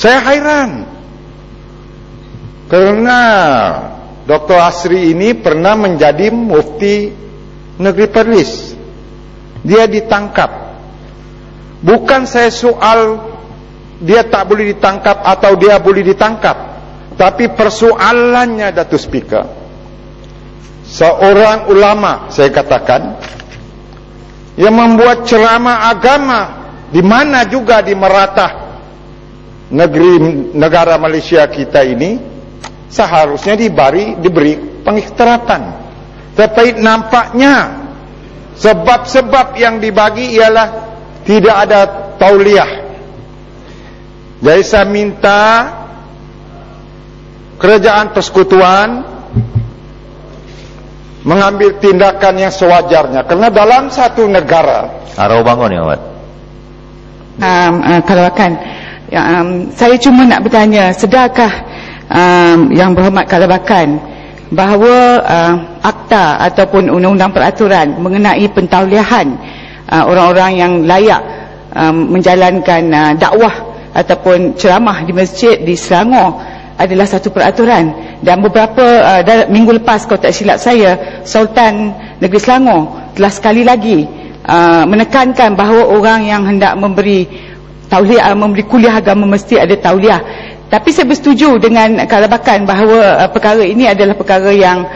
Saya hairan karena Dr. Asri ini pernah menjadi mufti negeri Perlis. Dia ditangkap. Bukan saya soal dia tak boleh ditangkap atau dia boleh ditangkap, tapi persoalannya, Datuk Speaker, seorang ulama, saya katakan, yang membuat ceramah agama di mana juga di meratah negara Malaysia kita ini, seharusnya diberi pengiktirafan. Tetapi nampaknya sebab-sebab yang dibagi ialah tidak ada tauliah. Jadi saya minta kerajaan persekutuan mengambil tindakan yang sewajarnya, karena dalam satu negara. Arau bangun ya, Mat. Kalabakan, saya cuma nak bertanya, sedarkah yang berhormat Kalabakan bahawa akta ataupun undang-undang peraturan mengenai pentauliahan orang-orang yang layak menjalankan dakwah ataupun ceramah di masjid di Selangor adalah satu peraturan, dan beberapa minggu lepas, kalau tak silap saya, Sultan Negeri Selangor telah sekali lagi menekankan bahawa orang yang hendak memberi tauliah, memberi kuliah agama mesti ada tauliah. Tapi saya bersetuju dengan Kalabakan bahawa perkara ini adalah perkara yang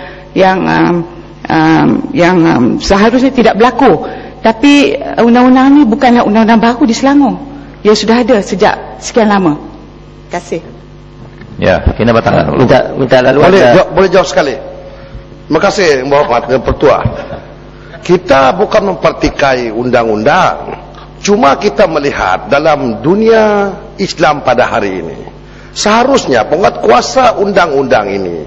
seharusnya tidak berlaku. Tapi undang-undang ini bukanlah undang-undang baru di Selangor, ia sudah ada sejak sekian lama. Terima kasih. Ya, kena batangan. Minta lalu. Boleh jawab sekali. Terima kasih, Mbak Hormat dan Pertua. Kita bukan mempertikai undang-undang, cuma kita melihat dalam dunia Islam pada hari ini, seharusnya penguatkuasa undang-undang ini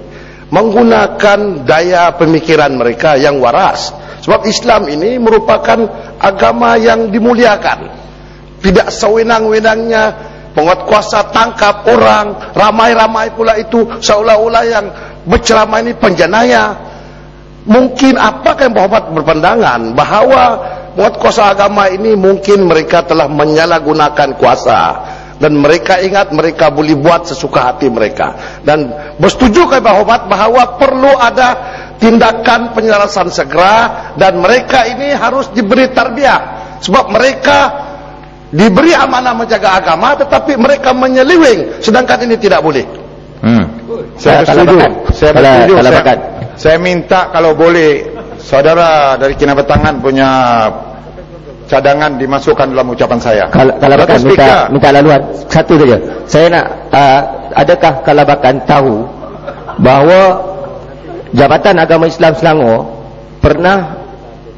menggunakan daya pemikiran mereka yang waras. Sebab Islam ini merupakan agama yang dimuliakan. Tidak sewenang-wenangnya penguatkuasa tangkap orang, ramai-ramai pula itu seolah-olah yang berceramah ini penjenayah. Mungkin apakah yang berhormat berpandangan bahawa penguatkuasa agama ini mungkin mereka telah menyalahgunakan kuasa, dan mereka ingat mereka boleh buat sesuka hati mereka, dan bersetuju kami berhormat bahawa perlu ada tindakan penyelesaian segera, dan mereka ini harus diberi tarbiyah, sebab mereka diberi amanah menjaga agama tetapi mereka menyeliwing, sedangkan ini tidak boleh. Saya bersetuju. Saya minta kalau boleh saudara dari Kinabatangan punya cadangan dimasukkan dalam ucapan saya. Kalabakan minta laluan satu saja. Saya nak adakah Kalabakan tahu bahawa Jabatan Agama Islam Selangor pernah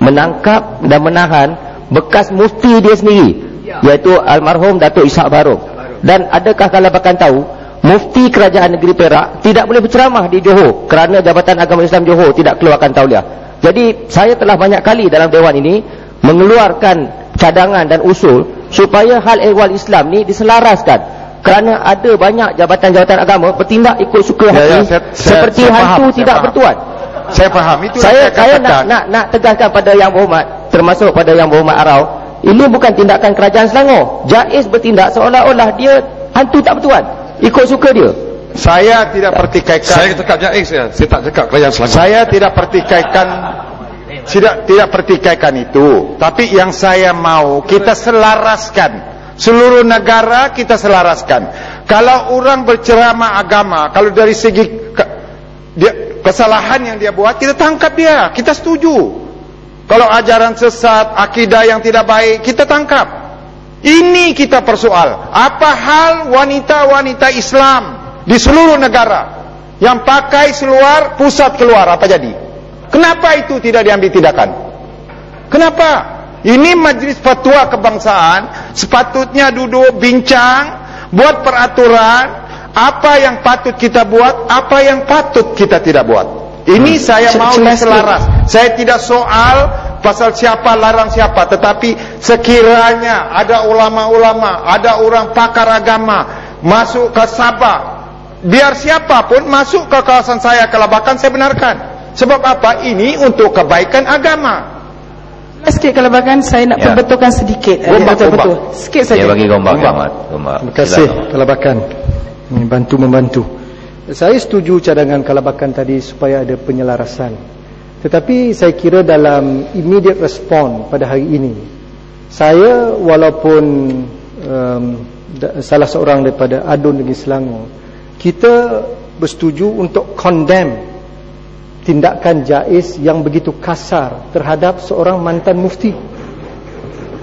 menangkap dan menahan bekas mufti dia sendiri, iaitu almarhum Datuk Ishak Barum? Dan adakah Kalabakan tahu mufti kerajaan negeri Perak tidak boleh berceramah di Johor kerana Jabatan Agama Islam Johor tidak keluarkan tauliah? Jadi saya telah banyak kali dalam dewan ini mengeluarkan cadangan dan usul supaya hal ehwal Islam ni diselaraskan, kerana ada banyak jabatan-jabatan agama bertindak ikut suka hati, seperti hantu tidak bertuan. Saya faham itu. Saya nak tegaskan pada yang berhormat, termasuk pada yang berhormat Arau, ini bukan tindakan kerajaan Selangor. Jaiz bertindak seolah-olah dia hantu tak bertuan, ikut suka dia. Saya tidak pertikaikan. Saya cakap Jaiz ya, saya tak cakap kerajaan Selangor. Saya tidak pertikaikan itu. Tapi yang saya mau kita selaraskan, seluruh negara kita selaraskan. Kalau orang berceramah agama, kalau dari segi kesalahan yang dia buat, kita tangkap dia, kita setuju. Kalau ajaran sesat, akidah yang tidak baik, kita tangkap. Ini kita persoal. Apa hal wanita-wanita Islam di seluruh negara yang pakai seluar, pusat keluar, apa jadi? Kenapa itu tidak diambil tindakan? Kenapa? Ini Majlis Fatwa Kebangsaan sepatutnya duduk bincang, buat peraturan, apa yang patut kita buat, apa yang patut kita tidak buat. Ini saya mau selaras. Saya tidak soal pasal siapa larang siapa, tetapi sekiranya ada ulama-ulama, ada orang pakar agama masuk ke Sabah, biar siapapun masuk ke kawasan saya, Kalabakan, saya benarkan. Sebab apa? Ini untuk kebaikan agama. Sikit kelabakan saya nak perbetulkan sedikit. Betul-betul. Sikit saja. Bagi gombak. Terima kasih kelabakan. Membantu. Saya setuju cadangan kelabakan tadi supaya ada penyelarasan. Tetapi saya kira dalam immediate respon pada hari ini, saya walaupun salah seorang daripada ADUN Negeri Selangor, kita bersetuju untuk condemn tindakan Jaiz yang begitu kasar terhadap seorang mantan mufti.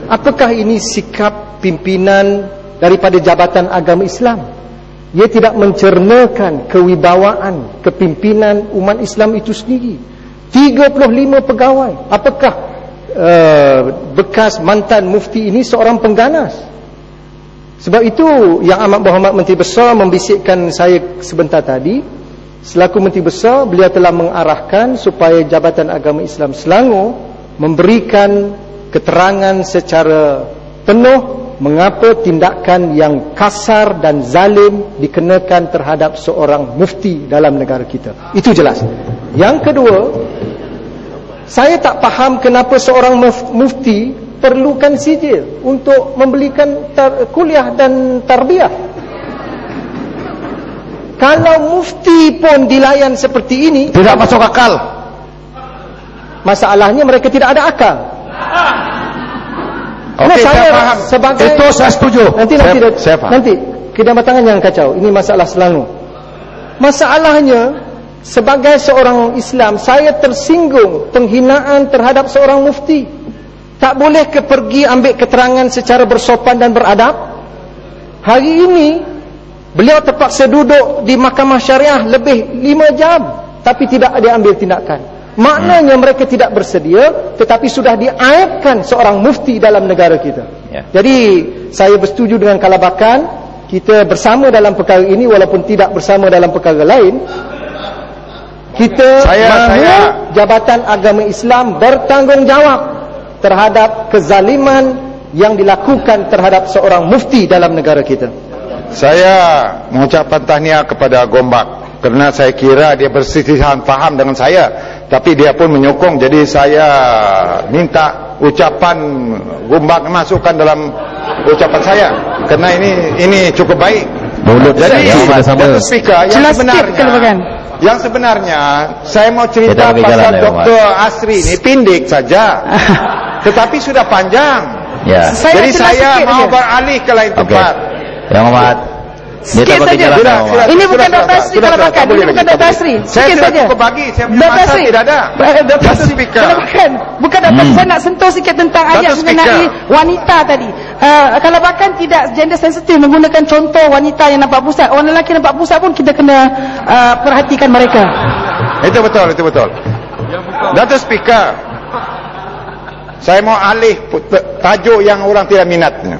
Apakah ini sikap pimpinan daripada Jabatan Agama Islam? Ia tidak mencernakan kewibawaan kepimpinan umat Islam itu sendiri. 35 pegawai. Apakah bekas mantan mufti ini seorang pengganas? Sebab itu Yang Amat Berhormat Menteri Besar membisikkan saya sebentar tadi. Selaku Menteri Besar, beliau telah mengarahkan supaya Jabatan Agama Islam Selangor memberikan keterangan secara penuh mengapa tindakan yang kasar dan zalim dikenakan terhadap seorang mufti dalam negara kita. Itu jelas. Yang kedua, saya tak faham kenapa seorang mufti perlukan sijil untuk membelikan kuliah dan tarbiyah. Kalau mufti pun dilayan seperti ini, tidak masuk akal. Masalahnya mereka tidak ada akal. Okey, saya faham. Itu saya setuju. Nanti kedatangan yang kacau. Ini masalah Selangor. Masalahnya, sebagai seorang Islam, saya tersinggung penghinaan terhadap seorang mufti. Tak boleh pergi ambil keterangan secara bersopan dan beradab. Hari ini beliau terpaksa duduk di mahkamah syariah lebih 5 jam, tapi tidak ada ambil tindakan. Maknanya mereka tidak bersedia, tetapi sudah diaibkan seorang mufti dalam negara kita. Jadi saya bersetuju dengan kelabakan. Kita bersama dalam perkara ini, walaupun tidak bersama dalam perkara lain. Kita mahu Jabatan Agama Islam bertanggungjawab terhadap kezaliman yang dilakukan terhadap seorang mufti dalam negara kita. Saya mengucapkan tahniah kepada Gombak kerana saya kira dia bersisihan faham dengan saya, tapi dia pun menyokong. Jadi saya minta ucapan Gombak masukkan dalam ucapan saya kerana ini cukup baik. Jadi speaker yang sebenarnya saya mau cerita pasal Dr. Asri ini pindik saja. Tetapi sudah panjang. Jadi saya mau beralih ke lain tempat. Yang Amat, sikit saja. Ini bukan Dr. Asri kelabakan. Ini bukan Dr. Asri. Sikit saja. Saya punya masa tidak ada. Dr. Asri kelabakan. Bukan Dr. Asri. Saya nak sentuh sikit tentang ayat mengenai wanita tadi. Kelabakan tidak gender sensitif menggunakan contoh wanita yang nampak pusat. Orang lelaki nampak pusat pun kita kena perhatikan mereka. Itu betul. Dr. Speaker, saya mau alih tajuk yang orang tidak minatnya.